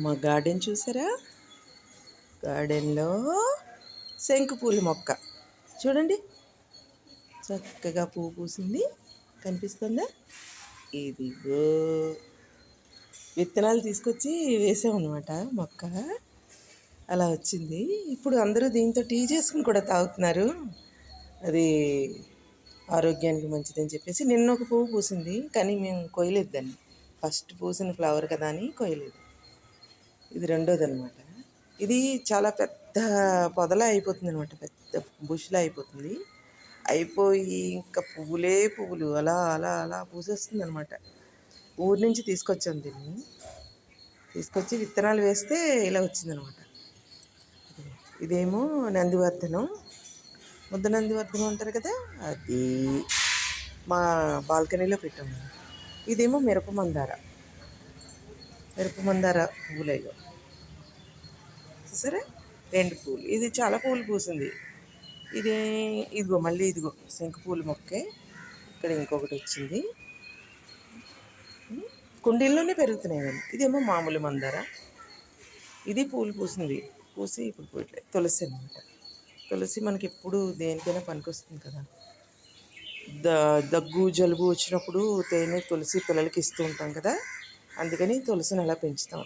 మా గార్డెన్ చూసారా? గార్డెన్లో శంకుపూల మొక్క చూడండి, చక్కగా పువ్వు పూసింది. కనిపిస్తుందా? ఇదిగో విత్తనాలు తీసుకొచ్చి వేసామన్నమాట. మొక్క అలా వచ్చింది. ఇప్పుడు అందరూ దీంతో టీ చేసుకుని కూడా తాగుతున్నారు. అది ఆరోగ్యానికి మంచిదని చెప్పేసి నిన్న ఒక పువ్వు పూసింది, కానీ మేము కొయ్యలేదు దాన్ని. ఫస్ట్ పూసిన ఫ్లవర్ కదా అని కొయ్యలేదు. ఇది రెండోది అనమాట. ఇది చాలా పెద్ద పొదలా అయిపోతుంది అనమాట, పెద్ద బుష్లా అయిపోతుంది. అయిపోయి ఇంకా పువ్వులే పువ్వులు అలా అలా అలా పూసేస్తుంది అనమాట. ఊరి నుంచి తీసుకొచ్చాం దీన్ని. తీసుకొచ్చి విత్తనాలు వేస్తే ఇలా వచ్చిందనమాట. ఇదేమో నందివర్ధనం, ముద్ద నందివర్ధనం అంటారు కదా, అది మా బాల్కనీలో పెట్టాము. ఇదేమో మిరప మందార పువ్వులేగా సరే, రెండు పూలు. ఇది చాలా పూలు పూసింది. ఇదిగో మళ్ళీ ఇదిగో శంకుపూల మొక్కే. ఇక్కడ ఇంకొకటి వచ్చింది. కుండీల్లోనే పెరుగుతున్నాయి ఇవన్నీ. ఇదేమో మామూలు మందార. ఇది పూలు పూసింది, పూసి ఇప్పుడు పోయట్లేదు. తులసి అనమాట. తులసి మనకి ఎప్పుడు దేనికైనా పనికొస్తుంది కదా. దగ్గు జలుబు వచ్చినప్పుడు తేనె తులసి పిల్లలకి ఇస్తూ ఉంటాం కదా, అందుకని తులసిని అలా పెంచుతాం.